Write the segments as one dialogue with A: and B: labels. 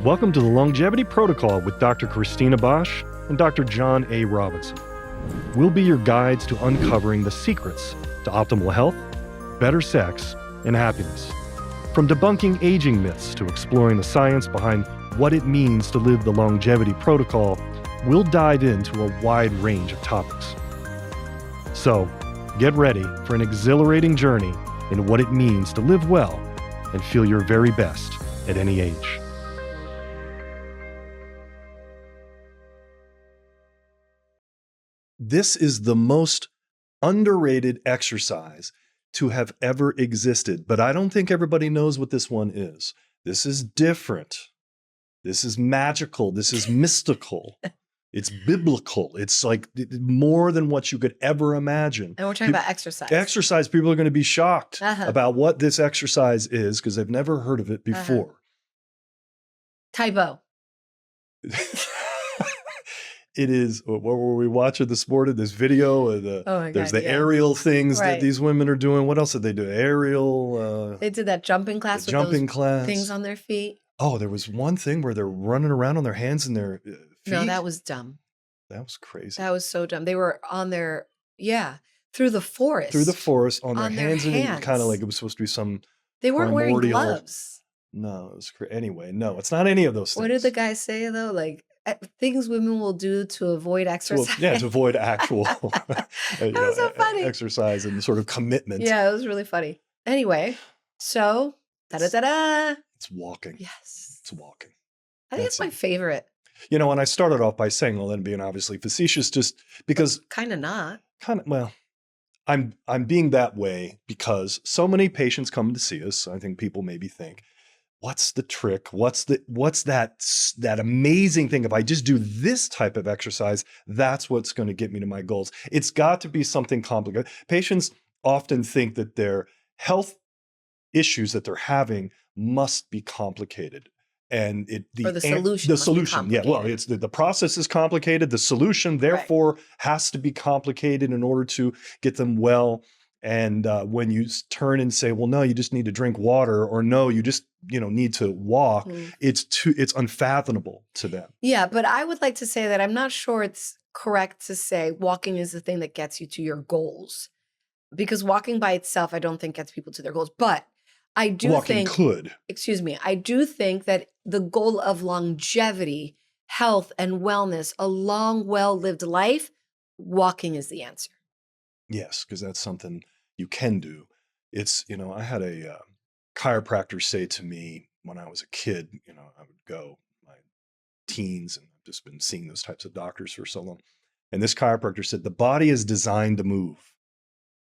A: Welcome to the Longevity Protocol with Dr. Cristina Bosch and Dr. John A. Robinson. We'll be your guides to uncovering the secrets to optimal health, better sex, and happiness. From debunking aging myths to exploring the science behind what it means to live the Longevity Protocol, we'll dive into a wide range of topics. So, get ready for an exhilarating journey in what it means to live well and feel your very best at any age. This is the most underrated exercise to have ever existed, but I don't think everybody knows what this one is. This is different. This is magical. This is mystical. It's biblical. It's like more than what you could ever imagine.
B: And we're talking about exercise.
A: Exercise, people are going to be shocked about what this exercise is because they've never heard of it before.
B: Typo.
A: It is, what were we watching this morning? This video of there's the aerial things that these women are doing. What else did they do? Aerial.
B: They did that jumping class with
A: jumping
B: those
A: class.
B: things on their feet.
A: Oh, there was one thing where they're running around on their hands and their feet.
B: No, that was dumb.
A: That was crazy.
B: That was so dumb. They were on their, through the forest.
A: Through the forest on their hands.
B: And
A: And kind of like it was supposed to be some
B: They weren't wearing gloves.
A: No, it was anyway, no, it's not any of those things.
B: What did the guy say though? Like things women will do to avoid exercise.
A: To avoid actual
B: that was so funny.
A: Exercise and sort of commitment.
B: Yeah, it was really funny. Anyway, so
A: it's walking.
B: Yes.
A: It's walking.
B: I think it's my favorite.
A: You know, and I started off by saying, well, then being obviously facetious, just because
B: kind of not.
A: Well, I'm being that way because so many patients come to see us. I think people maybe think, what's the trick? What's that amazing thing? If I just do this type of exercise, that's what's going to get me to my goals. It's got to be something complicated. Patients often think that their health issues that they're having must be complicated. And the solution. Yeah, well, it's the process is complicated. The solution, therefore, has to be complicated in order to get them well. And when you turn and say, well, no, you just need to drink water, or no, you just need to walk, it's unfathomable to them.
B: Yeah, but I would like to say that I'm not sure it's correct to say walking is the thing that gets you to your goals, because walking by itself, I don't think gets people to their goals. But I do think I do think that the goal of longevity, health, and wellness, a long, well-lived life, walking is the answer.
A: Yes, because that's something you can do. It's, I had a chiropractor say to me when I was a kid, I would go my teens, and I've just been seeing those types of doctors for so long. And this chiropractor said, the body is designed to move.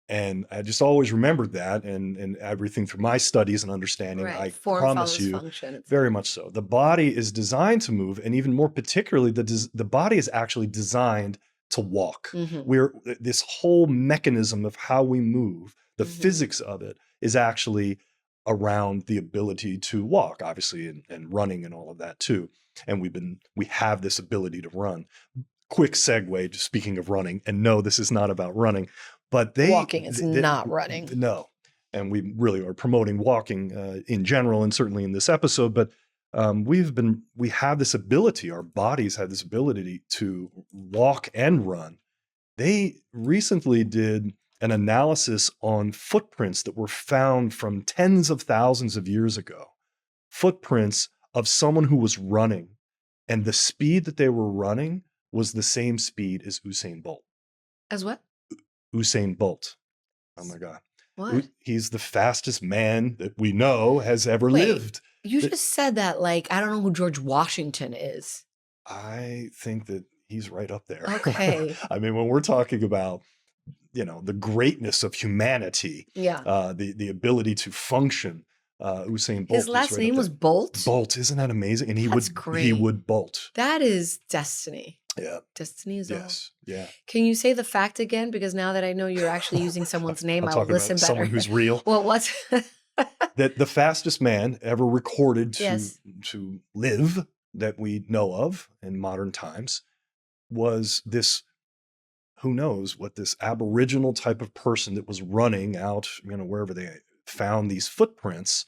A: And I just always remembered that, and everything through my studies and understanding, I promise you, very much so. The body is designed to move, and even more particularly, the body is actually designed to walk. This whole mechanism of how we move, the physics of it, is actually around the ability to walk, obviously, and running and all of that too. And we have this ability to run. Quick segue, just speaking of running, and no, this is not about running. But walking is
B: not running.
A: No. And we really are promoting walking in general, and certainly in this episode. But we have this ability, our bodies have this ability to walk and run. They recently did an analysis on footprints that were found from tens of thousands of years ago. Footprints of someone who was running, and the speed that they were running was the same speed as Usain Bolt.
B: As what?
A: Usain Bolt. Oh my God.
B: What?
A: He's the fastest man that we know has ever lived.
B: You just said that like, I don't know who George Washington is.
A: I think that he's right up there.
B: Okay.
A: I mean, when we're talking about, the greatness of humanity, the ability to function, Usain Bolt.
B: His last name was Bolt?
A: Bolt. Isn't that amazing? And he would bolt.
B: That is destiny.
A: Yeah.
B: Destiny is all.
A: Yeah.
B: Can you say the fact again? Because now that I know you're actually using someone's name, I'll listen better.
A: Someone who's real.
B: Well, what's
A: that the fastest man ever recorded to live that we know of in modern times was this, who knows what, this Aboriginal type of person that was running out, wherever they found these footprints.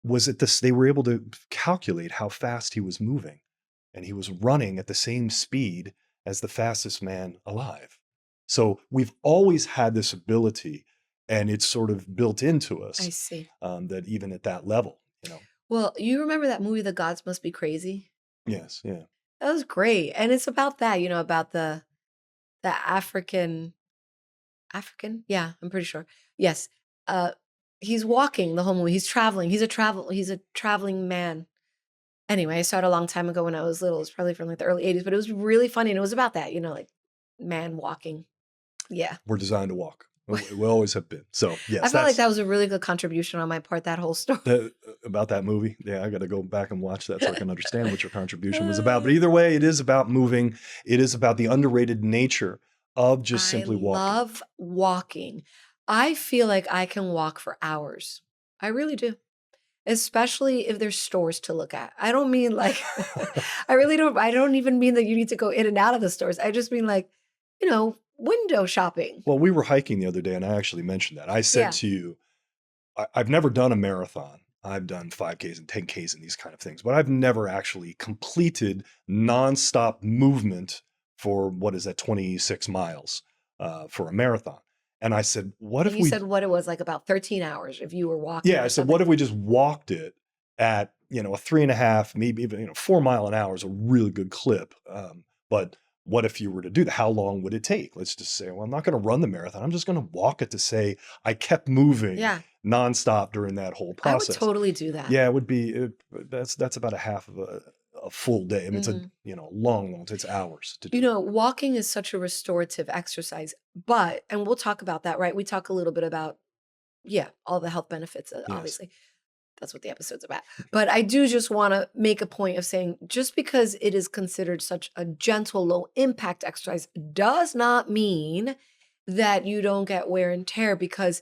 A: was at this, they were able to calculate how fast he was moving, and he was running at the same speed as the fastest man alive. So we've always had this ability, and it's sort of built into
B: I
A: us,
B: see.
A: that even at that level,
B: Well, you remember that movie, The Gods Must Be Crazy?
A: Yes, yeah.
B: That was great. And it's about that, about the African? Yeah, I'm pretty sure. Yes. Uh he's walking the whole movie. He's traveling. He's a traveling man. Anyway, I saw it a long time ago when I was little. It was probably from like the early 80s, but it was really funny. And it was about that, like man walking. Yeah.
A: We're designed to walk. We always have been. So
B: I
A: yes,
B: felt like that was a really good contribution on my part, that whole story.
A: about that movie. Yeah, I got to go back and watch that so I can understand what your contribution was about. But either way, it is about moving. It is about the underrated nature of just simply walking.
B: I love walking. I feel like I can walk for hours. I really do. Especially if there's stores to look at. I don't mean like, I don't even mean that you need to go in and out of the stores. I just mean like, window shopping.
A: Well, we were hiking the other day, and I actually mentioned that. I said to you, I've never done a marathon. I've done 5Ks and 10Ks and these kind of things, but I've never actually completed nonstop movement for, 26 miles for a marathon. And I said, what if
B: you said what it was, like about 13 hours if you were walking?
A: Yeah, I said, what if we just walked it at, a 3.5, maybe even, 4 mile an hour is a really good clip. But what if you were to do that? How long would it take? Let's just say, well, I'm not going to run the marathon. I'm just going to walk it to say I kept moving nonstop during that whole process.
B: I would totally do that.
A: Yeah, it would be, that's about a half of a full day. I mean, it's a, long, it's hours to do.
B: Walking is such a restorative exercise, and we'll talk about that, right? We talk a little bit about, all the health benefits, obviously. That's what the episode's about. But I do just want to make a point of saying, just because it is considered such a gentle, low impact exercise does not mean that you don't get wear and tear, because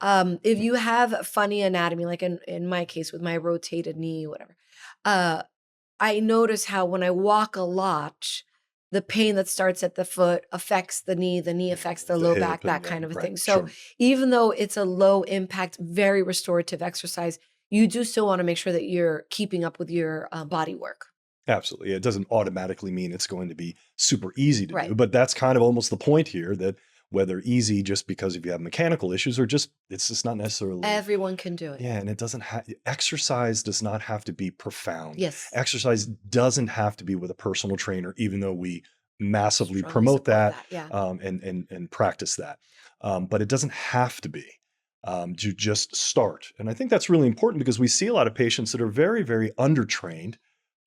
B: if you have funny anatomy, like in my case with my rotated knee, whatever, I notice how when I walk a lot, the pain that starts at the foot affects the knee affects the low back, that kind of a thing. So even though it's a low impact, very restorative exercise, you do still want to make sure that you're keeping up with your body work.
A: Absolutely. It doesn't automatically mean it's going to be super easy to do, but that's kind of almost the point here, that whether easy just because if you have mechanical issues or just, it's just not necessarily.
B: Everyone can do it.
A: Yeah. And it doesn't have, exercise does not have to be profound.
B: Yes.
A: Exercise doesn't have to be with a personal trainer, even though we massively promote that, and practice that. But it doesn't have to be. To just start. And I think that's really important, because we see a lot of patients that are very, very undertrained,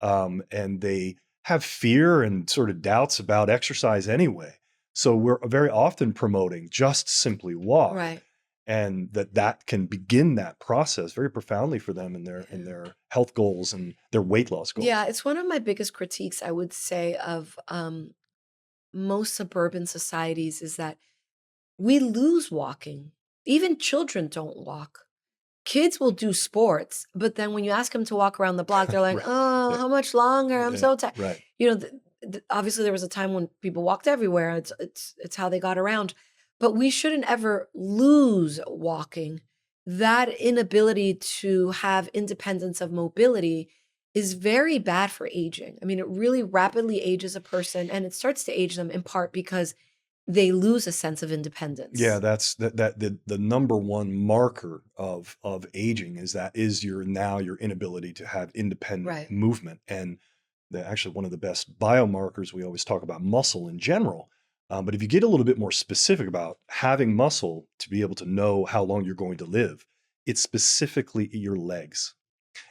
A: and they have fear and sort of doubts about exercise anyway. So we're very often promoting just simply walk, and that can begin that process very profoundly for them in their health goals and their weight loss goals.
B: Yeah, it's one of my biggest critiques, I would say, of most suburban societies, is that we lose walking. Even children don't walk. Kids will do sports, but then when you ask them to walk around the block, they're like, how much longer? I'm so tired. Obviously there was a time when people walked everywhere. It's how they got around. But we shouldn't ever lose walking. That inability to have independence of mobility is very bad for aging. I mean, it really rapidly ages a person, and it starts to age them in part because they lose a sense of independence.
A: Yeah, that's the number one marker of aging is your inability to have independent movement. And actually one of the best biomarkers, we always talk about muscle in general. But if you get a little bit more specific about having muscle to be able to know how long you're going to live, it's specifically your legs.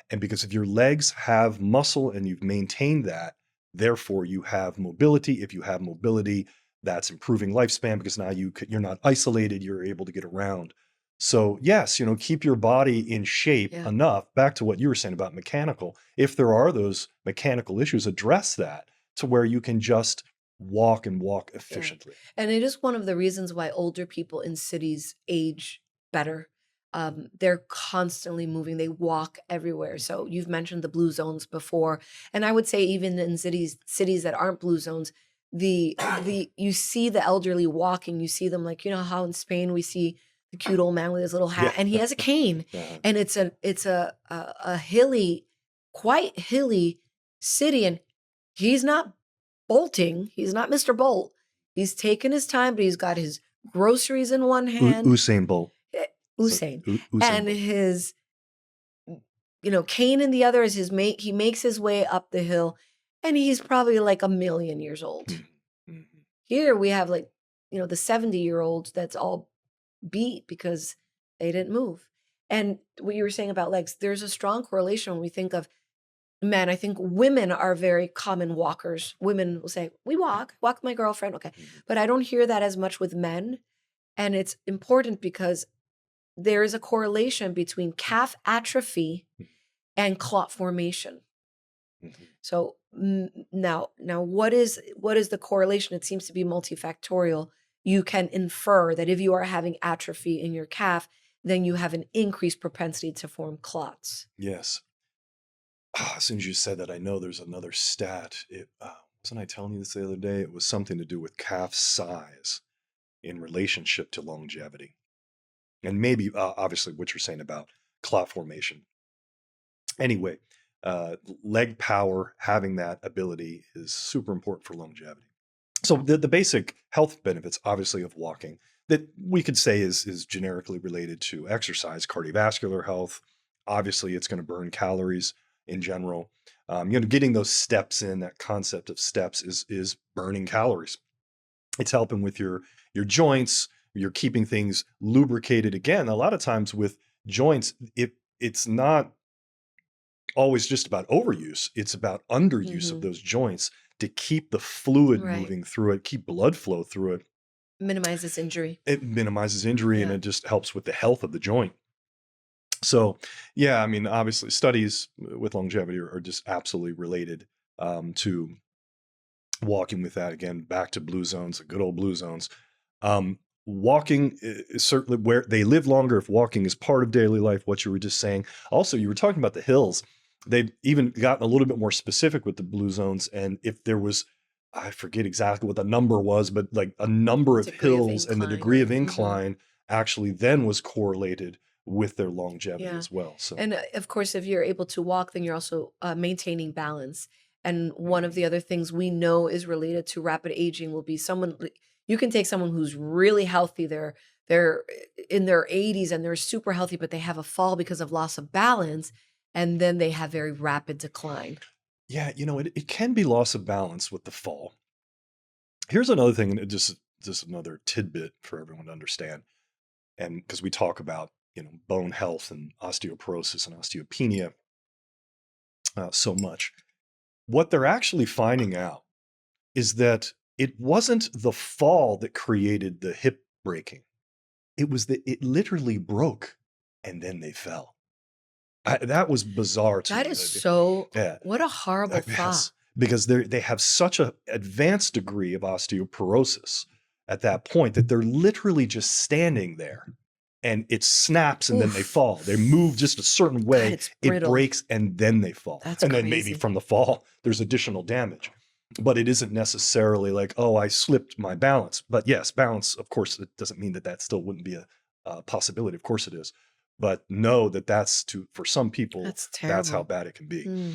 A: And because if your legs have muscle and you've maintained that, therefore you have mobility. If you have mobility, that's improving lifespan, because now you're not isolated, you're able to get around. So yes, keep your body in shape enough. Back to what you were saying about mechanical. If there are those mechanical issues, address that to where you can just walk efficiently.
B: And it is one of the reasons why older people in cities age better. They're constantly moving. They walk everywhere. So you've mentioned the blue zones before. And I would say even in cities that aren't blue zones, you see the elderly walking. You see them, like, how in Spain we see the cute old man with his little hat,
A: Yeah.
B: and he has a cane,
A: Uh-huh.
B: and it's a hilly, quite hilly city, and he's not bolting. He's not Mr. Bolt. He's taking his time, but he's got his groceries in one hand,
A: Usain Bolt. So,
B: Usain,
A: Usain
B: and
A: Bolt.
B: his cane in the other is his mate. He makes his way up the hill, and he's probably like 1,000,000 years old.
A: Mm-hmm.
B: Here we have the 70-year-olds that's all beat because they didn't move. And what you were saying about legs, there's a strong correlation when we think of men. I think women are very common walkers. Women will say, we walk with my girlfriend. Okay.
A: Mm-hmm.
B: But I don't hear that as much with men. And it's important because there is a correlation between calf atrophy and clot formation.
A: Mm-hmm.
B: So now what is the correlation? It seems to be multifactorial. You can infer that if you are having atrophy in your calf, then you have an increased propensity to form clots.
A: Yes. As soon as you said that, I know there's another stat. Wasn't I telling you this the other day? It was something to do with calf size in relationship to longevity. And maybe, obviously, what you're saying about clot formation. Anyway, leg power, having that ability is super important for longevity. So the basic health benefits, obviously, of walking that we could say is generically related to exercise, cardiovascular health. Obviously, it's going to burn calories in general. Getting those steps in, that concept of steps is burning calories. It's helping with your joints. You're keeping things lubricated. Again, a lot of times with joints, it's not always just about overuse. It's about underuse of those joints to keep the fluid moving through it, keep blood flow through it.
B: Minimizes injury.
A: It minimizes injury, and it just helps with the health of the joint. So, yeah, I mean, obviously, studies with longevity are just absolutely related to walking with that. Again, back to blue zones, the good old blue zones. Walking is certainly where they live longer if walking is part of daily life, what you were just saying. Also, you were talking about the hills. They've even gotten a little bit more specific with the blue zones. And if there was, I forget exactly what the number was, but like a number of hills and the degree of incline actually then was correlated with their longevity as well. So,
B: and of course, if you're able to walk, then you're also maintaining balance. And one of the other things we know is related to rapid aging will be you can take someone who's really healthy, they're in their 80s and they're super healthy, but they have a fall because of loss of balance, and then they have very rapid decline.
A: Yeah, it can be loss of balance with the fall. Here's another thing, and just another tidbit for everyone to understand. And because we talk about, bone health and osteoporosis and osteopenia so much, what they're actually finding out is that it wasn't the fall that created the hip breaking. It was that it literally broke and then they fell. That was bizarre to me.
B: That is so, what a horrible thought.
A: Because they have such an advanced degree of osteoporosis at that point that they're literally just standing there and it snaps and then they fall. They move just a certain way. It breaks and then they fall.
B: That's
A: and
B: crazy.
A: Then maybe from the fall, there's additional damage. But it isn't necessarily like, oh, I slipped my balance. But yes, balance, of course, it doesn't mean that still wouldn't be a possibility. Of course it is. But know that for some people, that's how bad it can be.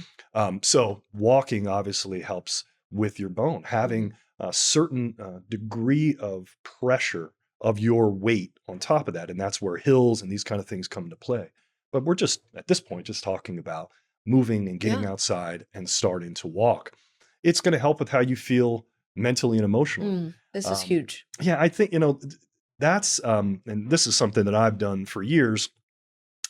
A: So walking obviously helps with your bone. Having a certain degree of pressure of your weight on top of that. And that's where hills and these kind of things come into play. But we're just, at this point, just talking about moving and getting outside and starting to walk. It's going to help with how you feel mentally and emotionally.
B: This is huge.
A: Yeah, I think, that's, and this is something that I've done for years.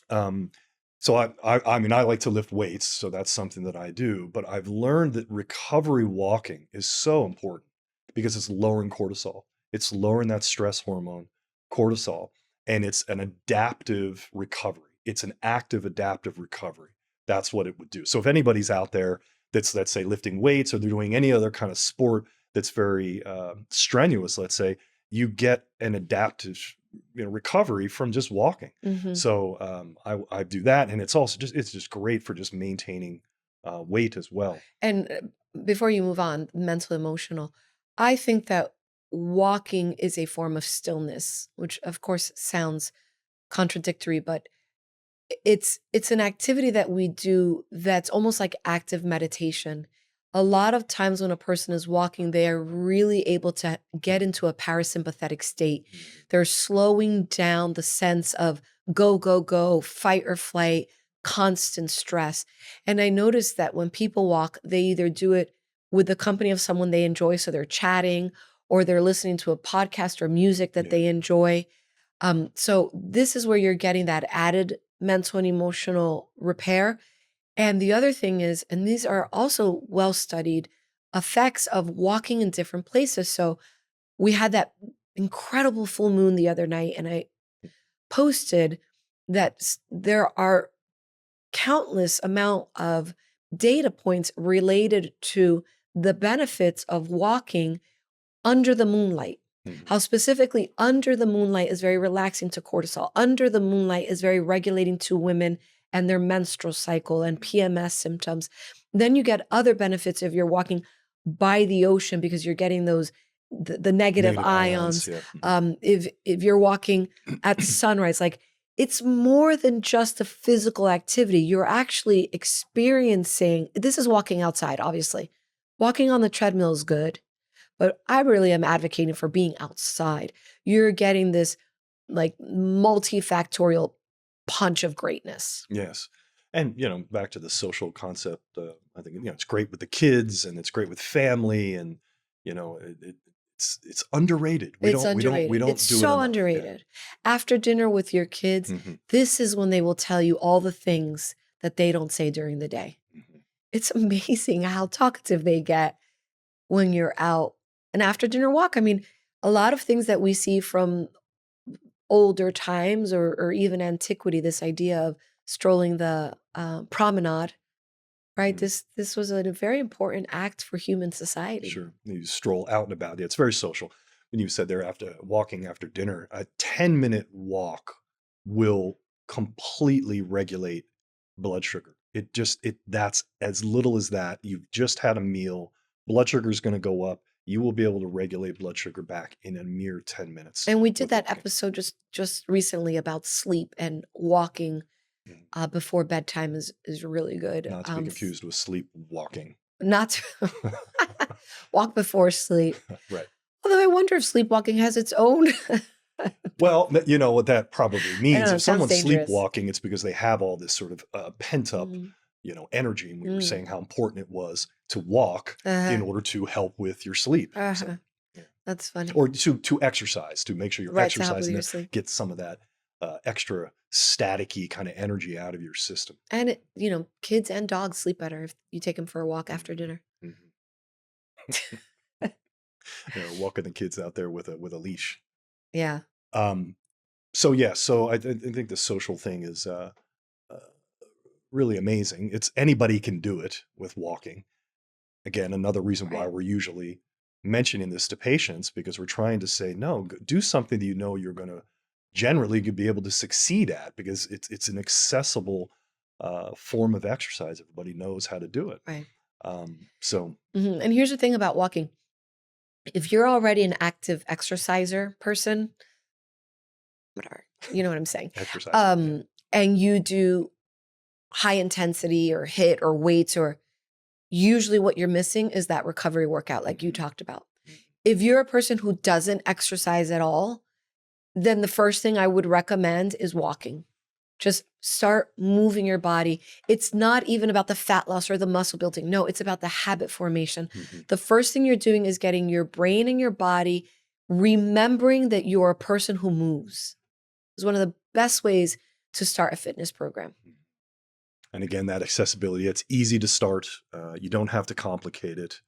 A: So I mean, I like to lift weights, so that's something that I do, but I've learned that recovery walking is so important because it's lowering cortisol. It's lowering that stress hormone, cortisol, and it's an adaptive recovery. It's an active adaptive recovery. That's what it would do. So if anybody's out there that's, let's say, lifting weights or they're doing any other kind of sport that's very strenuous, let's say, you get an adaptive recovery from just walking. So I do that, and it's just great for just maintaining weight as well.
B: And before you move on, mental, emotional, I think that walking is a form of stillness, which of course sounds contradictory, but it's an activity that we do that's almost like active meditation. A lot of times when a person is walking, they are really able to get into a parasympathetic state. They're slowing down the sense of go, go, go, fight or flight, constant stress. And I noticed that when people walk, they either do it with the company of someone they enjoy, so they're chatting, or they're listening to a podcast or music that they enjoy. So this is where you're getting that added mental and emotional repair. And the other thing is, and these are also well-studied effects of walking in different places. So we had that incredible full moon the other night, and I posted that there are countless amount of data points related to the benefits of walking under the moonlight. How specifically under the moonlight is very relaxing to cortisol. Under the moonlight is very regulating to women and their menstrual cycle and PMS symptoms. Then you get other benefits if you're walking by the ocean because you're getting those the negative ions. If you're walking at sunrise, like it's more than just a physical activity. You're actually experiencing, this is walking outside, obviously. Walking on the treadmill is good. But I really am advocating for being outside. You're getting this like multifactorial punch of greatness.
A: Yes. And, back to the social concept, I think, it's great with the kids and it's great with family and, it's underrated. We
B: It's
A: don't
B: underrated.
A: do
B: It's
A: it
B: so
A: enough.
B: underrated. After dinner with your kids, this is when they will tell you all the things that they don't say during the day. It's amazing how talkative they get when you're out. An after dinner walk. I mean, a lot of things that we see from older times or even antiquity, this idea of strolling the promenade, right? This was a very important act for human society.
A: Sure. You stroll out and about. Yeah, it's very social. When you said there after walking after dinner, a 10-minute walk will completely regulate blood sugar. That's as little as that. You've just had a meal. Blood sugar is going to go up. You will be able to regulate blood sugar back in a mere 10 minutes.
B: And we did that episode just recently about sleep, and walking before bedtime is really good.
A: Not to be confused with sleepwalking.
B: Not to walk before sleep.
A: Right.
B: Although I wonder if sleepwalking has its own.
A: Well, you know what that probably means. If someone's
B: dangerous.
A: sleepwalking, it's because they have all this sort of pent up, energy. And we were saying how important it was to walk in order to help with your sleep. So,
B: That's funny.
A: or to exercise, to make sure you're
B: Right, to help with
A: exercising,
B: your
A: to
B: sleep.
A: get some of that extra staticky kind of energy out of your system.
B: And kids and dogs sleep better if you take them for a walk after dinner.
A: Walking the kids out there with a leash.
B: Yeah.
A: So I think the social thing is really amazing. It's anybody can do it with walking. Again, another reason why we're usually mentioning this to patients, because we're trying to say, no, do something that you're going to generally be able to succeed at, because it's an accessible form of exercise. Everybody knows how to do it.
B: Right. And here's the thing about walking. If you're already an active exerciser person, whatever, you know what I'm saying?
A: Exercise.
B: And you do high intensity or HIIT or weights, or usually what you're missing is that recovery workout like you talked about. If you're a person who doesn't exercise at all, then the first thing I would recommend is walking. Just start moving your body. It's not even about the fat loss or the muscle building. No, it's about the habit formation. The first thing you're doing is getting your brain and your body remembering that you're a person who moves. It's one of the best ways to start a fitness program.
A: And again, that accessibility, it's easy to start. You don't have to complicate it.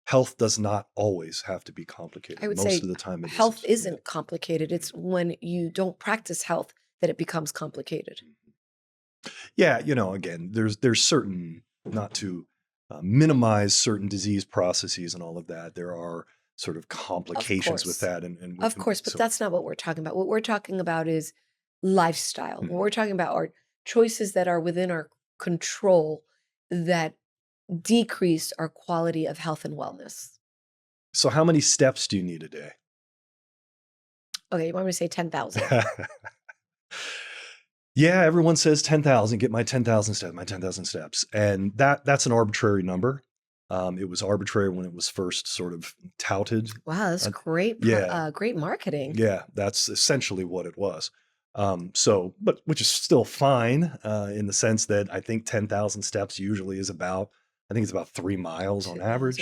A: Health does not always have to be complicated.
B: I would
A: Most
B: say
A: of the time it
B: health isn't complicated. It's when you don't practice health that it becomes complicated.
A: Yeah, again, there's certain, not to minimize certain disease processes and all of that. There are sort of complications with that. And
B: of course, but that's not what we're talking about. What we're talking about is lifestyle. What we're talking about are choices that are within our control that decrease our quality of health and wellness.
A: So how many steps do you need a day?
B: Okay, you want me to say 10,000?
A: Yeah, everyone says 10,000, get my 10,000 steps. And that's an arbitrary number. It was arbitrary when it was first sort of touted.
B: Wow, that's great.
A: Yeah.
B: Great marketing.
A: Yeah, that's essentially what it was. But which is still fine in the sense that I think 10,000 steps usually is about, I think it's about 3 miles on average.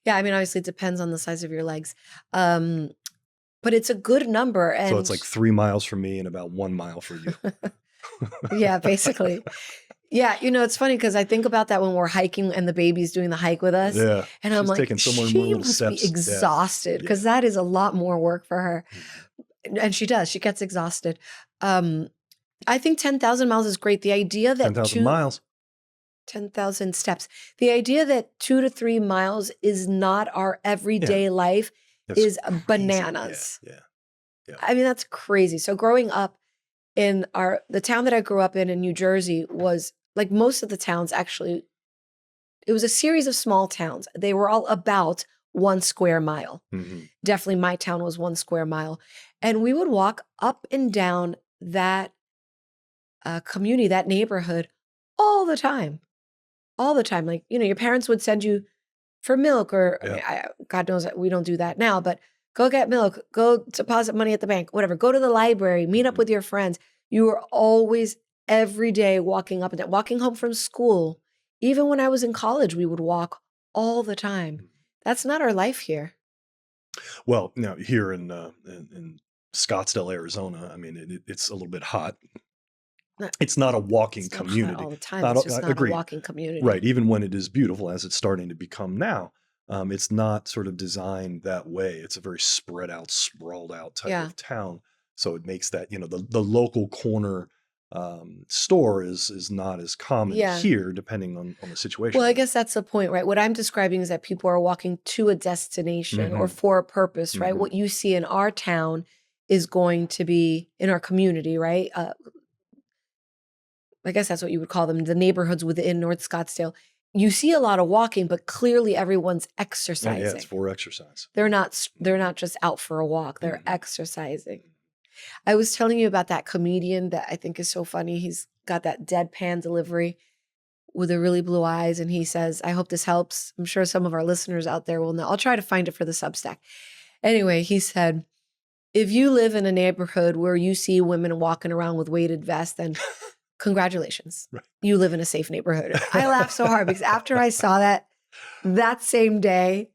B: Yeah, I mean, obviously it depends on the size of your legs. But it's a good number.
A: So it's like 3 miles for me and about 1 mile for you.
B: Yeah, basically. Yeah, it's funny because I think about that when we're hiking and the baby's doing the hike with us.
A: Yeah.
B: And I'm like,
A: taking somewhere
B: she
A: more
B: must
A: steps.
B: be exhausted because that is a lot more work for her. And she does. She gets exhausted. I think 10,000 miles is great. The idea that
A: 10,000 miles.
B: 10,000 steps. The idea that 2 to 3 miles is not our everyday life is crazy. Bananas.
A: Yeah.
B: I mean, that's crazy. So growing up in the town that I grew up in New Jersey was like most of the towns actually, it was a series of small towns. They were all about 1 square mile.
A: Mm-hmm.
B: Definitely my town was 1 square mile. And we would walk up and down that community, that neighborhood all the time. All the time. Like, your parents would send you for milk or I mean, God knows that we don't do that now, but go get milk, go deposit money at the bank, whatever, go to the library, meet up with your friends. You were always every day walking up and down, walking home from school. Even when I was in college, we would walk all the time. That's not our life here.
A: Well, now here in Scottsdale, Arizona, I mean, it's a little bit hot. It's not a walking community.
B: Not all the time. It's just not a walking community.
A: Right. Even when it is beautiful, as it's starting to become now, it's not sort of designed that way. It's a very spread out, sprawled out type of town. So it makes that, the local corner store is not as common here, depending on the situation.
B: Well, I guess that's the point, right? What I'm describing is that people are walking to a destination or for a purpose, right? What you see in our town is going to be in our community, right? I guess that's what you would call them, the neighborhoods within North Scottsdale. You see a lot of walking, but clearly everyone's exercising.
A: Yeah, it's for exercise.
B: They're not just out for a walk. They're exercising. I was telling you about that comedian that I think is so funny. He's got that deadpan delivery with the really blue eyes. And he says, I hope this helps. I'm sure some of our listeners out there will know. I'll try to find it for the Substack. Anyway, he said, if you live in a neighborhood where you see women walking around with weighted vests, then congratulations. Right. You live in a safe neighborhood. I laughed so hard because after I saw that same day,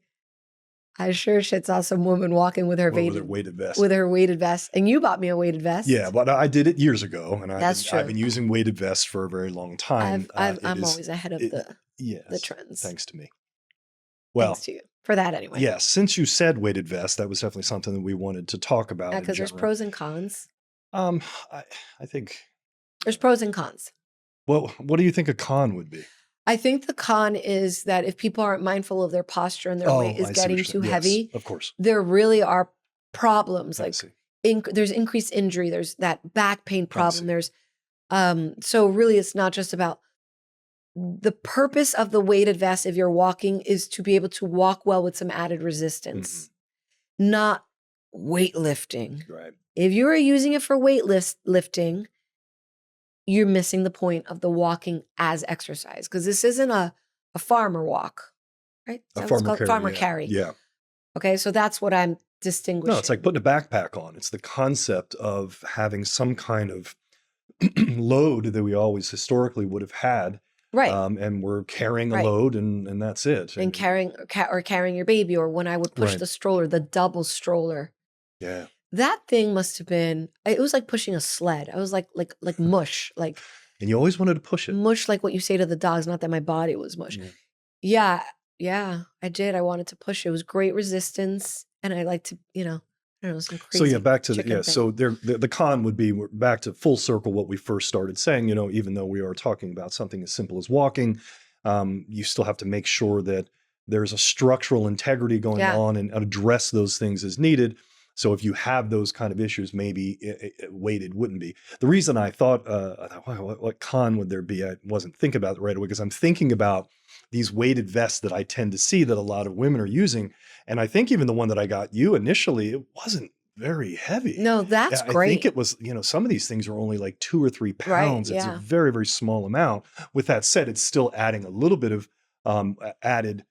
B: I sure shit saw some woman walking with her
A: weighted vest.
B: With her weighted vest. And you bought me a weighted vest.
A: Yeah, but I did it years ago. And I've been using weighted vests for a very long time.
B: I'm always ahead of the trends.
A: Thanks to me. Well,
B: thanks to you for that anyway.
A: Yeah, since you said weighted vest, that was definitely something that we wanted to talk about.
B: Because there's pros and cons.
A: I think
B: there's pros and cons.
A: Well, what do you think a con would be?
B: I think the con is that if people aren't mindful of their posture and their weight is getting too heavy,
A: of course,
B: there really are problems. Like there's increased injury. There's that back pain problem. There's so really it's not just about the purpose of the weighted vest. If you're walking is to be able to walk well with some added resistance, not weightlifting.
A: Right.
B: If you are using it for weightlifting, you're missing the point of the walking as exercise because this isn't a farmer walk, right?
A: A farmer
B: carry.
A: Yeah.
B: Okay, so that's what I'm distinguishing.
A: No, it's like putting a backpack on. It's the concept of having some kind of load that we always historically would have had.
B: Right.
A: And we're carrying a load and that's it.
B: And carrying your baby, or when I would push the stroller, the double stroller.
A: Yeah.
B: That thing must have been, it was like pushing a sled. I was like mush, like.
A: And you always wanted to push it.
B: Mush, like what you say to the dogs, not that my body was mush. Yeah, I did. I wanted to push it. It was great resistance. And I like to, I don't know, some crazy.
A: So back to the con would be, we're back to full circle what we first started saying, even though we are talking about something as simple as walking, you still have to make sure that there's a structural integrity going on and address those things as needed. So if you have those kind of issues, maybe weighted wouldn't be. The reason I thought, wow, what con would there be? I wasn't thinking about it right away because I'm thinking about these weighted vests that I tend to see that a lot of women are using. And I think even the one that I got you initially, it wasn't very heavy.
B: No, that's
A: I think it
B: great.
A: was, some of these things are only like 2 or 3
B: Right.
A: pounds. It's a
B: Yeah.
A: very, very small amount. With that said, it's still adding a little bit of added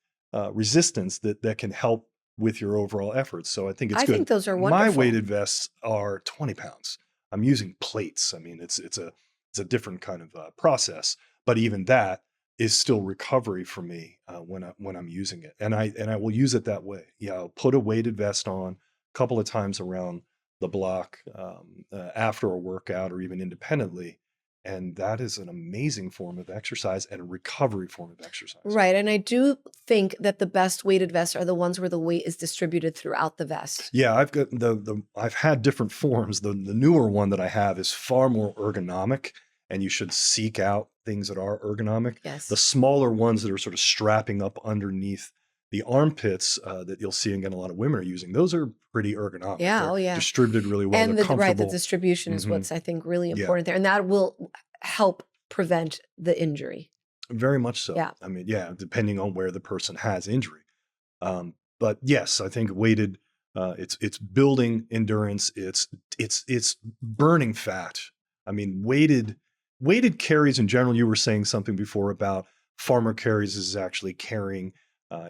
A: resistance that can help with your overall efforts. So I think it's
B: I
A: good.
B: think those are
A: My
B: wonderful.
A: weighted vests are 20 pounds. I'm using plates. I mean, it's a different kind of process, but even that is still recovery for me when I'm using it, and I will use it that way. Yeah, I'll put a weighted vest on a couple of times around the block after a workout or even independently, and that is an amazing form of exercise and a recovery form of exercise.
B: Right. And I do think that the best weighted vests are the ones where the weight is distributed throughout the vest.
A: Yeah, I've got I've had different forms. The newer one that I have is far more ergonomic, and you should seek out things that are ergonomic.
B: Yes.
A: The smaller ones that are sort of strapping up underneath the armpits that you'll see, and again, a lot of women are using, those are pretty ergonomic.
B: Yeah.
A: They're
B: Oh, yeah.
A: distributed really well.
B: And
A: They're
B: the
A: comfortable.
B: distribution is what's, I think, really
A: Yeah.
B: important there. And that will help prevent the injury.
A: Very much so.
B: Yeah.
A: I mean, yeah, depending on where the person has injury. But yes, I think weighted, it's building endurance. It's burning fat. I mean, weighted carries in general. You were saying something before about farmer carries is actually carrying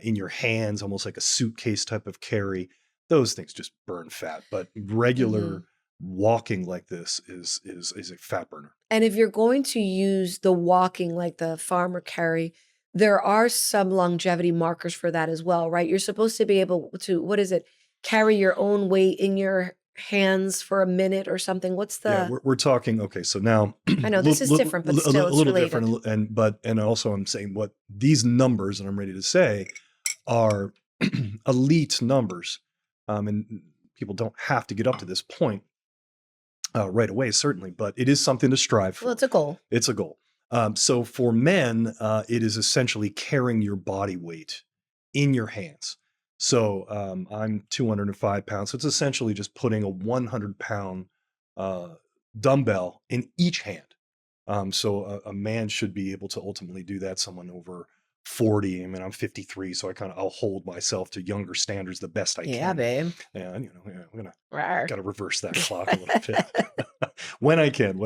A: in your hands, almost like a suitcase type of carry. Those things just burn fat. But regular walking like this is a fat burner.
B: And if you're going to use the walking like the farmer carry, there are some longevity markers for that as well, right? You're supposed to be able to, what is it? Carry your own weight in your hands for a minute or something. What's
A: Yeah,
B: the,
A: we're talking. Okay, so now
B: I know this is different, but still
A: a
B: it's
A: little
B: related.
A: different. And also I'm saying what these numbers that I'm ready to say are elite numbers, and people don't have to get up to this point right away, certainly, but it is something to strive for.
B: Well, it's a goal.
A: It's a goal. So for men, it is essentially carrying your body weight in your hands. So I'm 205 pounds. So it's essentially just putting a 100-pound dumbbell in each hand. So a man should be able to ultimately do that. Someone over 40. I mean, I'm 53, so I'll hold myself to younger standards the best I can.
B: Yeah, babe.
A: And I'm
B: Rawr.
A: gotta reverse that clock a little bit when I can.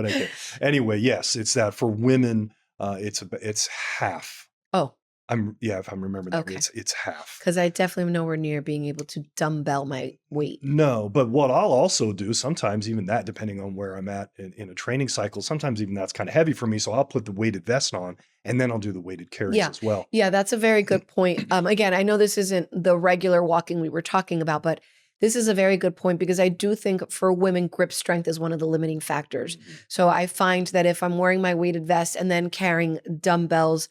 A: Anyway, yes, it's that. For women, it's half.
B: Oh,
A: If I'm remembering that,
B: okay.
A: it's half.
B: Because I definitely am nowhere near being able to dumbbell my weight.
A: No, but what I'll also do sometimes, even that, depending on where I'm at in a training cycle, sometimes even that's kind of heavy for me. So I'll put the weighted vest on, and then I'll do the weighted carries as well.
B: Yeah, that's a very good point. Again, I know this isn't the regular walking we were talking about, but this is a very good point because I do think for women, grip strength is one of the limiting factors. So I find that if I'm wearing my weighted vest and then carrying dumbbells,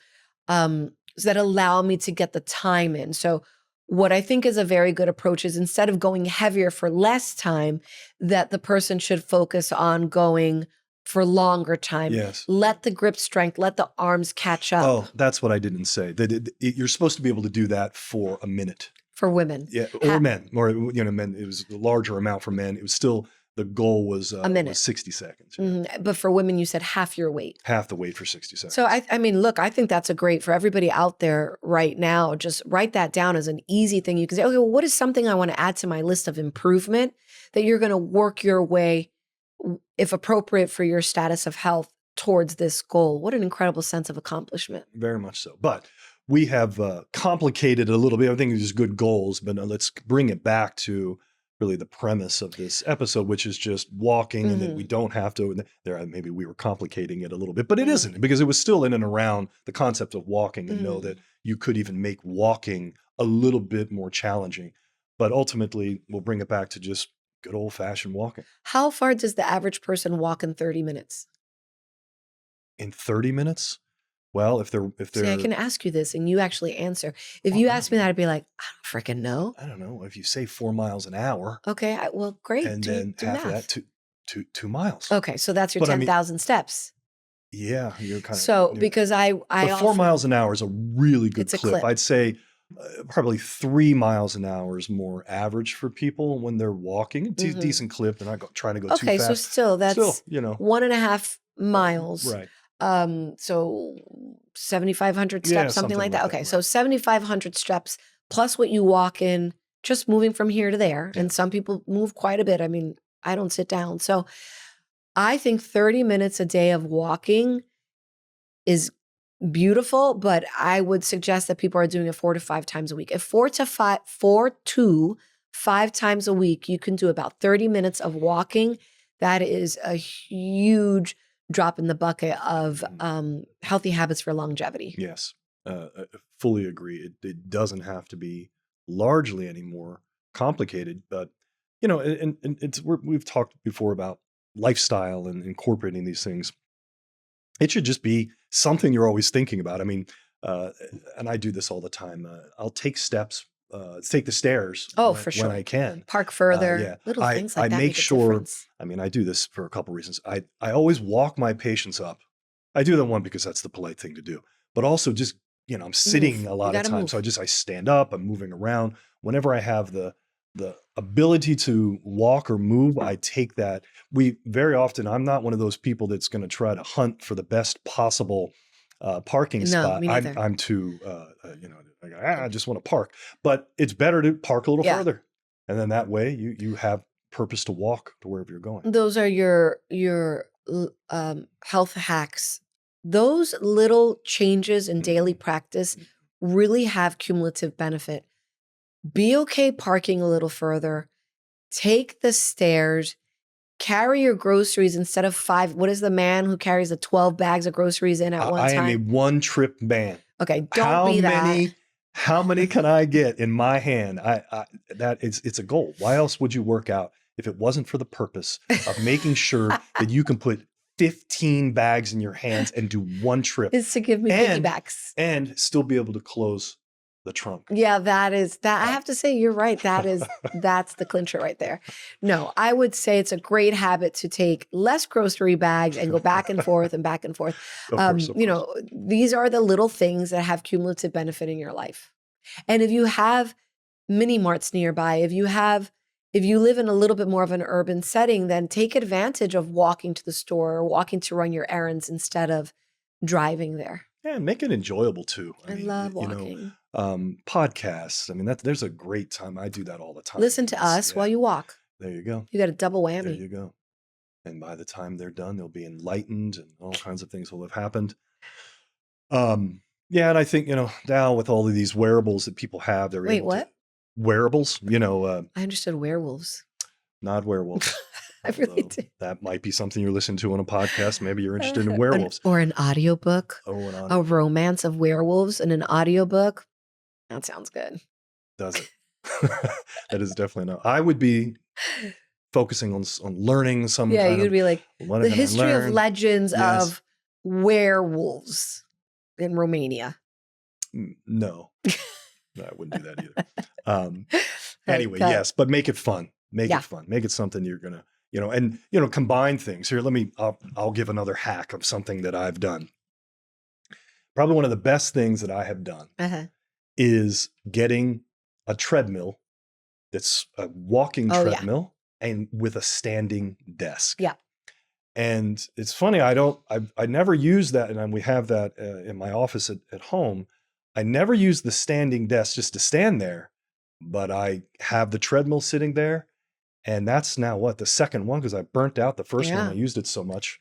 B: that allow me to get the time in. So what I think is a very good approach is instead of going heavier for less time, that the person should focus on going for longer time.
A: Yes.
B: Let the grip strength, let the arms catch up.
A: Oh, that's what I didn't say. That you're supposed to be able to do that for a minute.
B: For women.
A: Yeah, or men. Or, men, it was a larger amount for men. It was still, the goal was
B: a minute.
A: 60 seconds.
B: But for women, you said half your weight.
A: Half the weight for 60 seconds.
B: So, I mean, look, I think that's a great, for everybody out there right now, just write that down as an easy thing. You can say, okay, well, what is something I want to add to my list of improvement that you're going to work your way, if appropriate for your status of health, towards this goal? What an incredible sense of accomplishment.
A: Very much so. But we have complicated a little bit. I think it's good goals, but let's bring it back to really the premise of this episode, which is just walking, and that we don't have to. Maybe we were complicating it a little bit, but it isn't, because it was still in and around the concept of walking, and know that you could even make walking a little bit more challenging. But ultimately, we'll bring it back to just good old-fashioned walking.
B: How far does the average person walk in 30 minutes?
A: In 30 minutes? Well, if they're
B: See, I can ask you this and you actually answer. If you asked me that, I'd be like, I don't freaking know.
A: I don't know. If you say 4 miles an hour.
B: Okay, well, great.
A: And then after that, 2 miles.
B: Okay, so that's your 10,000 steps.
A: Yeah, you're kind of.
B: So because I
A: 4 miles an hour is a really good clip. I'd say probably 3 miles an hour is more average for people when they're walking. Decent clip. They're not trying to go too fast.
B: Okay, so still that's 1.5 miles.
A: Right.
B: So 7,500
A: Yeah,
B: steps, something like that. Okay,
A: right.
B: so 7,500 steps plus what you walk in, just moving from here to there.
A: Yeah.
B: And some people move quite a bit. I mean, I don't sit down. So I think 30 minutes a day of walking is beautiful, but I would suggest that people are doing it 4 to 5 times a week. If 4 to 5 times a week, you can do about 30 minutes of walking. That is a huge drop in the bucket of healthy habits for longevity.
A: Yes, I fully agree. It doesn't have to be largely any more complicated, but and we've talked before about lifestyle and incorporating these things. It should just be something you're always thinking about. I mean, and I do this all the time. I'll take the stairs
B: Oh,
A: when,
B: for
A: when
B: sure.
A: I can.
B: Park further.
A: Yeah,
B: Little
A: I
B: things like
A: I
B: that
A: make
B: make a
A: sure.
B: difference.
A: I mean, I do this for a couple reasons. I always walk my patients up. I do that one because that's the polite thing to do, but also just I'm sitting a
B: You
A: lot of
B: gotta
A: times, so
B: move.
A: I stand up. I'm moving around. Whenever I have the ability to walk or move, I take that. I'm not one of those people that's going to try to hunt for the best possible parking
B: No,
A: spot.
B: me neither.
A: I'm too like, I just want to park, but it's better to park a little
B: Yeah.
A: further, and then that way you have purpose to walk to wherever you're going.
B: Those are your health hacks. Those little changes in daily practice really have cumulative benefit. Be okay parking a little further. Take the stairs. Carry your groceries instead of 5. What is the man who carries the 12 bags of groceries in at one
A: I am a
B: time?
A: one-trip man.
B: Okay, don't be that.
A: How many can I get in my hand? It's a goal. Why else would you work out if it wasn't for the purpose of making sure that you can put 15 bags in your hands and do one trip
B: Is to give me piggybacks.
A: and still be able to close the trunk?
B: Yeah, that I have to say, you're right. That's the clincher right there. No, I would say it's a great habit to take less grocery bags and go back and forth and back and forth.
A: Of course.
B: These are the little things that have cumulative benefit in your life. And if you have mini marts nearby, if you live in a little bit more of an urban setting, then take advantage of walking to the store or walking to run your errands instead of driving there.
A: Yeah, make it enjoyable too.
B: I love walking.
A: Podcasts. I mean, there's a great time. I do that all the time.
B: Listen to us while you walk.
A: There you go.
B: You got a double
A: There
B: whammy.
A: you go. And by the time they're done, they'll be enlightened and all kinds of things will have happened. Yeah, and I think, now with all of these wearables that people have, they're
B: Wait,
A: able
B: what?
A: to wearables,
B: I understood werewolves.
A: not werewolves.
B: I really
A: Although
B: did.
A: that might be something you're listening to on a podcast. Maybe you're interested in werewolves.
B: Or an audiobook.
A: Oh,
B: A romance of werewolves in an audiobook. That sounds good.
A: does it? That is definitely not. I would be focusing on learning some
B: Yeah,
A: kind
B: you'd
A: of
B: be like,
A: what
B: the
A: can I
B: history of
A: learn?
B: legends
A: Yes.
B: of werewolves in Romania.
A: No, I wouldn't do that either.
B: Like,
A: Anyway, yes, but make it fun. Make
B: Yeah.
A: it fun. Make it something you're gonna, and combine things. Here, I'll give another hack of something that I've done. Probably one of the best things that I have done is getting a treadmill that's a walking
B: Oh, yeah.
A: treadmill and with a standing desk.
B: Yeah.
A: And it's funny, I never use that, and we have that in my office at home. I never use the standing desk just to stand there, but I have the treadmill sitting there, and that's now the second one, because I burnt out the first one.
B: Yeah.
A: I used it so much.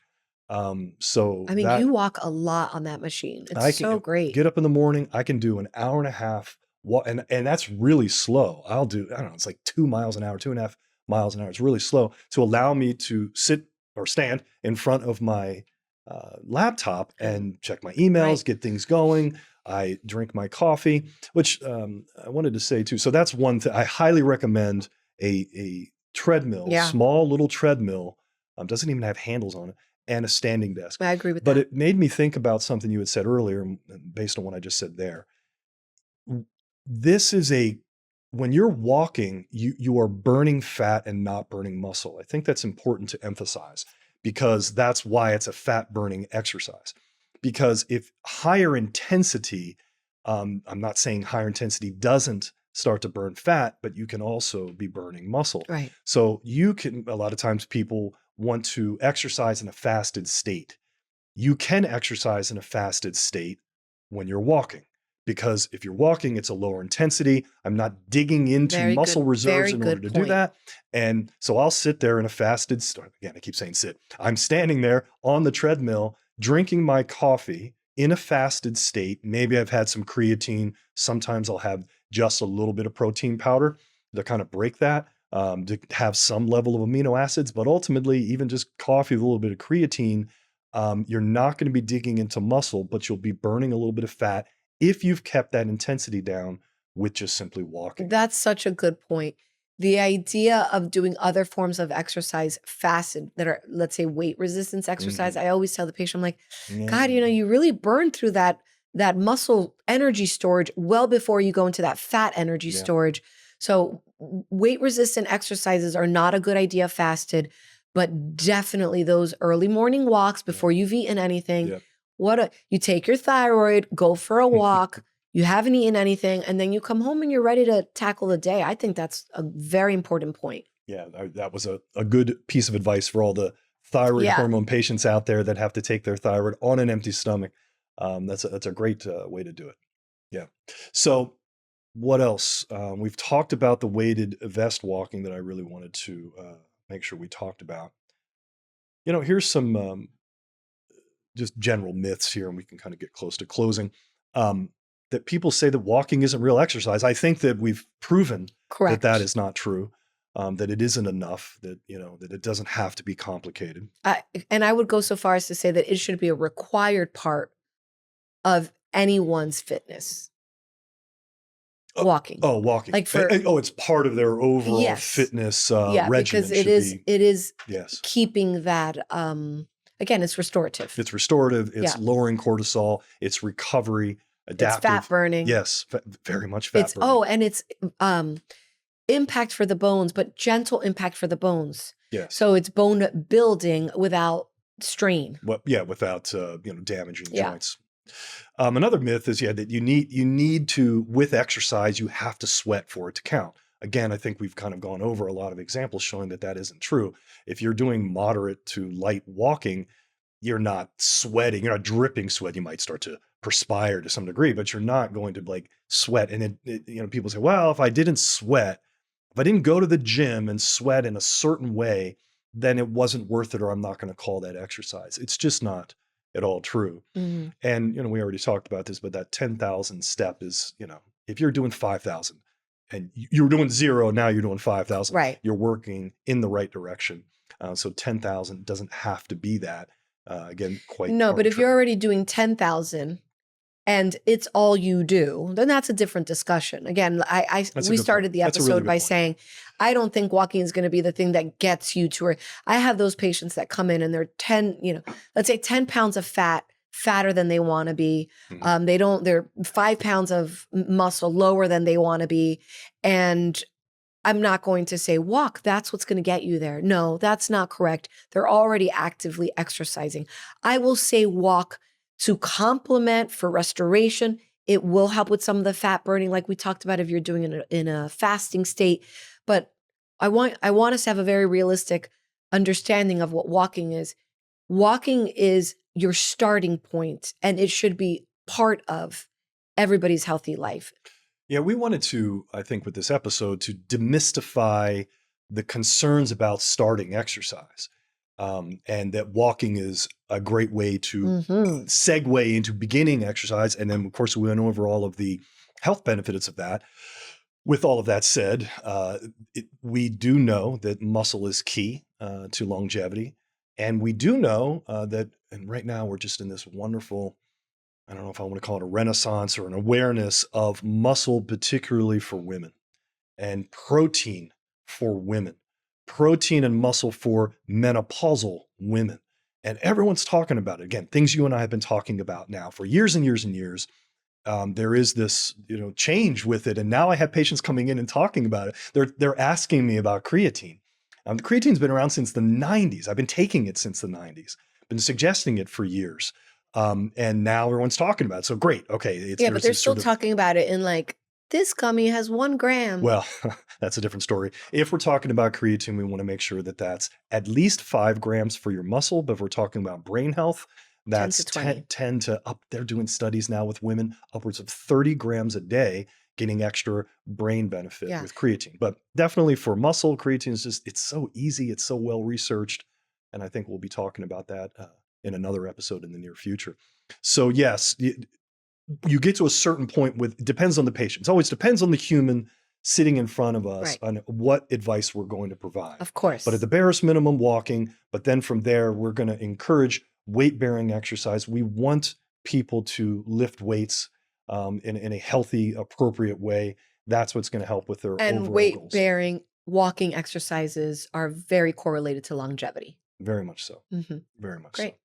A: So
B: I mean,
A: that,
B: you walk a lot on that machine. It's
A: I
B: so
A: can
B: great.
A: get up in the morning. I can do an hour and a half walk, and that's really slow. I'll do, I don't know, it's like 2 miles an hour, 2.5 miles an hour. It's really slow to allow me to sit or stand in front of my laptop and check my emails,
B: Right.
A: get things going. I drink my coffee, which I wanted to say too. So that's one thing. I highly recommend a treadmill,
B: Yeah.
A: small little treadmill. Doesn't even have handles on it, and a standing desk.
B: I agree with
A: But
B: that.
A: it made me think about something you had said earlier, based on what I just said there. This is when you're walking, you are burning fat and not burning muscle. I think that's important to emphasize, because that's why it's a fat burning exercise. Because if higher intensity, I'm not saying higher intensity doesn't start to burn fat, but you can also be burning muscle.
B: Right.
A: So a lot of times people want to exercise in a fasted state. you can exercise in a fasted state when you're walking. Because if you're walking, it's a lower intensity. I'm not digging into muscle reserves in order to do that. And so I'll sit there in a fasted state. Again, I keep saying sit. I'm standing there on the treadmill, drinking my coffee in a fasted state. Maybe I've had some creatine. Sometimes I'll have just a little bit of protein powder to kind of break that, to have some level of amino acids. But ultimately, even just coffee with a little bit of creatine, you're not going to be digging into muscle, but you'll be burning a little bit of fat if you've kept that intensity down with just simply walking.
B: That's such a good point. The idea of doing other forms of exercise fasted that are, let's say, weight resistance exercise. I always tell the patient, I'm like, God, you really burn through that muscle energy storage well before you go into that fat energy storage. So weight resistant exercises are not a good idea fasted, but definitely those early morning walks before you've eaten anything. You take your thyroid, go for a walk, you haven't eaten anything, and then you come home and you're ready to tackle the day. I think that's a very important point.
A: Yeah, that was a good piece of advice for all the thyroid hormone patients out there that have to take their thyroid on an empty stomach. That's a great way to do it. Yeah. So what else? We've talked about the weighted vest walking that I really wanted to make sure we talked about. Here's some just general myths here, and we can kind of get close to closing. That people say that walking isn't real exercise. I think that we've proven that is not true. That it isn't enough. That that it doesn't have to be complicated.
B: And I would go so far as to say that it should be a required part of anyone's fitness. Walking.
A: Walking.
B: Like
A: it's part of their overall fitness regimen.
B: Because it is keeping that. Again, it's restorative.
A: It's restorative. It's lowering cortisol. It's recovery. Adaptive.
B: It's fat burning.
A: Yes, very much fat burning.
B: And it's impact for the bones, but gentle impact for the bones.
A: Yes.
B: So it's bone building without strain.
A: Without damaging joints. Another myth is that you need to, with exercise, you have to sweat for it to count. Again, I think we've kind of gone over a lot of examples showing that isn't true. If you're doing moderate to light walking, you're not sweating, you're not dripping sweat. You might start to perspire to some degree, but you're not going to sweat. And people say, well, if I didn't sweat, if I didn't go to the gym and sweat in a certain way, then it wasn't worth it, or I'm not going to call that exercise. It's just not at all true.
B: Mm-hmm.
A: And, we already talked about this, but that 10,000 step is, if you're doing 5,000 and you were doing 0, now you're doing 5,000,
B: right?
A: You're working in the right direction. So 10,000 doesn't have to be that. Again, quite
B: no, but if you're already doing 10,000 and it's all you do, then that's a different discussion. Again, we started the episode by saying, I don't think walking is going to be the thing that gets you to where I have those patients that come in and they're 10, let's say 10 pounds of fatter than they want to be.
A: Mm-hmm.
B: They're 5 pounds of muscle lower than they want to be. And I'm not going to say walk, that's what's going to get you there. No, that's not correct. They're already actively exercising. I will say walk to complement for restoration. It will help with some of the fat burning like we talked about if you're doing it in a fasting state. But I want us to have a very realistic understanding of what walking is. Walking is your starting point, and it should be part of everybody's healthy life.
A: Yeah, we wanted to, I think, with this episode, to demystify the concerns about starting exercise, and that walking is a great way to segue into beginning exercise. And then, of course, we went over all of the health benefits of that. With all of that said, we do know that muscle is key to longevity. And we do know that, and right now we're just in this wonderful, I don't know if I want to call it a renaissance or an awareness of muscle, particularly for women, and protein for women, protein and muscle for menopausal women. And everyone's talking about it. Again, things you and I have been talking about now for years and years and years. There is this, change with it. And now I have patients coming in and talking about it. They're asking me about creatine. The creatine's been around since the 90s. I've been taking it since the 90s, been suggesting it for years. And now everyone's talking about it. So great. Okay.
B: But they're still talking about it in this gummy has 1 gram.
A: Well, that's a different story. If we're talking about creatine, we want to make sure that that's at least 5 grams for your muscle. But if we're talking about brain health,
B: 10 to
A: That's
B: 20.
A: 10 to up. They're doing studies now with women upwards of 30 grams a day, getting extra brain benefit
B: Yeah.
A: with creatine. But definitely for muscle, creatine is just, it's so easy. It's so well researched. And I think we'll be talking about that in another episode in the near future. So yes, you get to a certain point with, it depends on the patient. It always depends on the human sitting in front of us
B: Right.
A: on what advice we're going to provide.
B: Of course.
A: But at the barest minimum, walking, but then from there, we're going to encourage weight-bearing exercise. We want people to lift weights in a healthy, appropriate way. That's what's going to help with their
B: and
A: overall goals.
B: weight-bearing walking exercises are very correlated to longevity.
A: Very much so.
B: Mm-hmm.
A: Very much
B: Great.
A: so.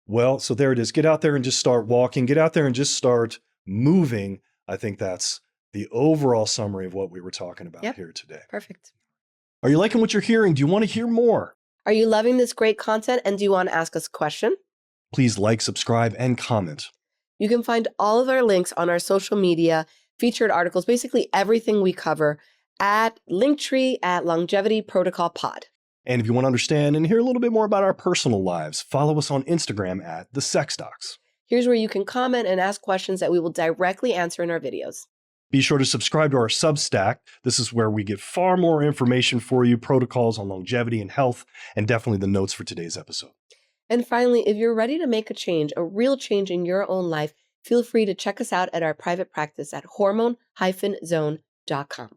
A: Well, so there it is. Get out there and just start walking. Get out there and just start moving. I think that's the overall summary of what we were talking about here today.
B: Perfect.
A: Are you liking what you're hearing? Do you want to hear more?
B: Are you loving this great content and do you want to ask us a question?
A: Please like, subscribe, and comment.
B: You can find all of our links on our social media, featured articles, basically everything we cover at Linktree at Longevity Protocol Pod.
A: And if you want to understand and hear a little bit more about our personal lives, follow us on Instagram at The Sex Docs.
B: Here's where you can comment and ask questions that we will directly answer in our videos.
A: Be sure to subscribe to our Substack. This is where we get far more information for you, protocols on longevity and health, and definitely the notes for today's episode.
B: And finally, if you're ready to make a change, a real change in your own life, feel free to check us out at our private practice at hormone-zone.com.